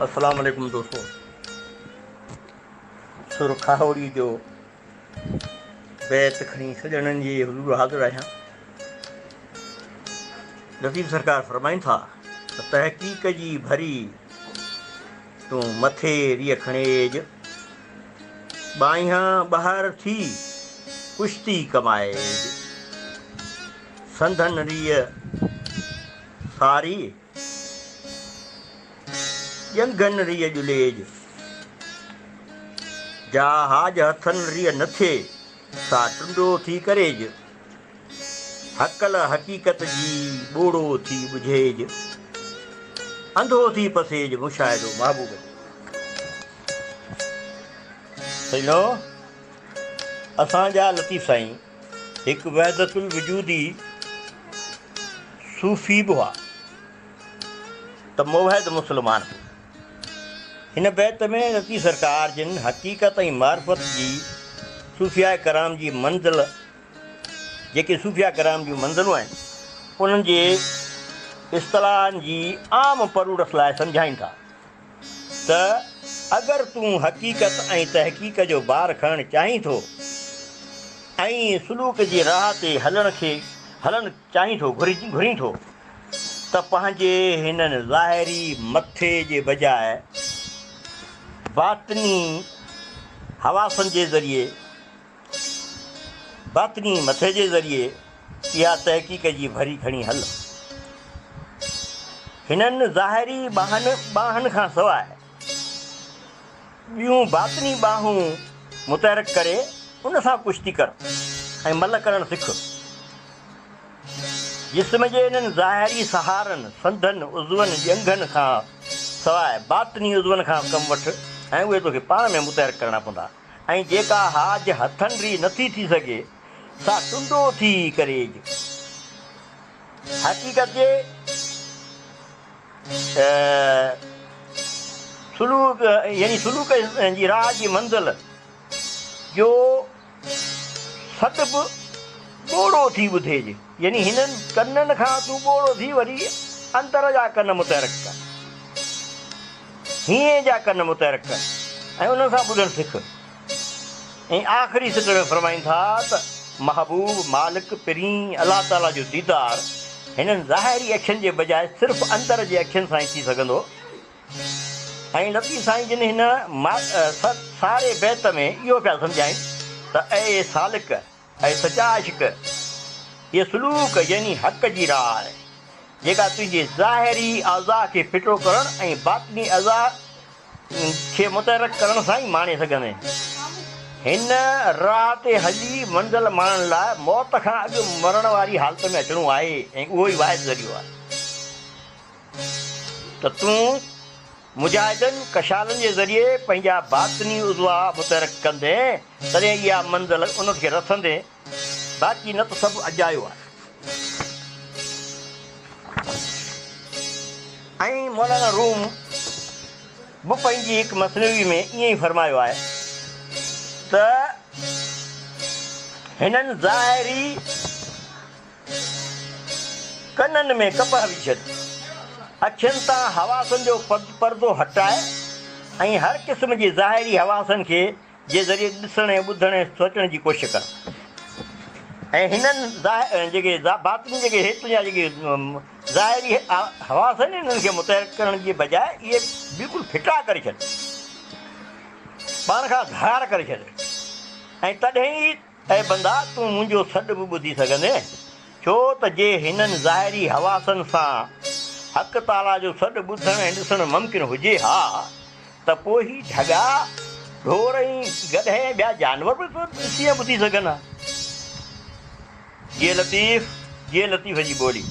अस्सलाम वालेकुम दोस्तों। सुरखावड़ी जो बैत खणी सजणनि जे हुज़ूर हाज़िर आहियां। लतीफ़ सरकार फरमाइनि था त तहक़ीक़ जी भरी तूं मथे रिय खणेज, ॿाहियां ॿाहिरि थी कुश्ती कमाएज, संदन रिय सारी ॼंघनि रिय जुलेज, जहाज हथनि रिय न थिए सा टुंडो थी करेज, हकल हक़ीक़त जी ॿोड़ो थी ॿुझेज, अंधो थी पसेज मुशाहिदो महबूब। सजणो, असांजा लतीफ़ साईं हिकु वहदतुल वजूदी सूफ़ी बि हुआ त मुवहिद मुस्लमान। हिन बैत में लतीफ़ सरकार जिन हक़ीक़त ऐं मारिफत जी सूफ़िया कराम जी मंज़िल, जेके सूफ़िया कराम जूं मंज़िलूं आहिनि, उन्हनि जे इस्तिलाहनि जी आम परूड़स लाइ सम्झाइनि था त अगरि तूं हक़ीक़त ऐं तहक़ीक़ जो बार खणणु चाहीं थो ऐं सुलूक जी राह ते हलणु चाहीं थो, घुरीं थो, त पंहिंजे हिननि ज़ाहिरी मथे जे बजाए बातिनी हवासनि जे ज़रिए, बातिनी मथे जे ज़रिए इहा तहक़ीक़ जी भरी खणी हल। हिननि ज़ाहिरी ॿाहनि खां सवाइ ॿियूं बातिनी ॿाहूं मुतहरक करे उन सां कुश्ती कर ऐं मल करणु सिख। जिस्म जे हिननि ज़ाहिरी सहारनि, संदनि, उज़वनि, ॼंघनि खां सवाइ बातिनी उज़वनि खां कमु वठि ऐं उहे तोखे पाण में मुतहरक करणा पवंदा। ऐं जेका हाज हथनि री नथी थी सघे सा टुंडो थी करेज। हक़ीक़त जे सुलूक यानी सुलूक जी राह जी मंज़िल जो सॾ बि ॿोड़ो थी ॿुधेज। यानी हिननि कननि खां तूं ॿोड़ो थी वरी अंदर जा कन मुतहरक कर, हीअं जा कन मुतहरक कर ऐं उन्हनि सां ॿुधणु सिख। ऐं आख़िरी सिट में फरमाइनि था त महबूब मालिक पहिरीं अलाह ताला जो दीदार हिननि ज़ाहिरी अखियुनि जे बजाए सिर्फ़ु अंदर जे अखियुनि सां ई थी सघंदो। ऐं लतीफ़ साईं जिन हिन सारे बैत में इहो पिया सम्झाइनि त ऐं सालिक ऐं सचा आशिक़, इहा सुलूक यानी हक़ जी राह आहे जेका तुंहिंजे ज़ाहिरी अज़ा खे फिटो करणु ऐं बातिनी अज़ा खे मुतहरक करण सां ई माणे सघंदे। हिन राह ते हली मंज़िल माणण लाइ मौत खां अॻु मरण वारी हालत में अचिणो आहे ऐं उहो ई वाहिद ज़रियो आहे। त तूं मुजाहिदनि कशालनि जे ज़रिए पंहिंजा बातिनी उज़वा मुतहरक कंदे तॾहिं इहा मंज़िल उनखे रसंदे, बाक़ी न त सभु अजायो आहे। ऐं मौलाना रूम बि पंहिंजी हिकु मसनवी में ईअं ई फरमायो आहे त हिननि ज़ाहिरी कननि में कपह विझ, अखियुनि तां हवासनि जो पर्दो हटाए ऐं हर क़िस्म जी ज़ाहिरी हवासनि खे जे ज़रिए ॾिसण ऐं ॿुधण ऐं सोचण जी कोशिशि कर। ऐं हिननि जेके बातिनी जेके हेठि जा जेके ज़ाहिरी हवास आहिनि हिननि खे मुतहरक करण जे बजाए इहे बिल्कुलु फिटा करे छॾ, पाण खां धार करे छॾ। ऐं तॾहिं ई ऐं बंदा तूं मुंहिंजो सॾ बि ॿुधी सघंदे, छो त जे हिननि ज़ाहिरी हवासनि सां हक़ ताला जो सॾ ॿुधणु ऐं ॾिसणु मुमकिन हुजे हा त पोइ ई ढगा, ढोर ऐं गॾे ॿिया जानवर बि ॾिसी ऐं ॿुधी सघनि हा। ये लतीफ़ जी ॿोली।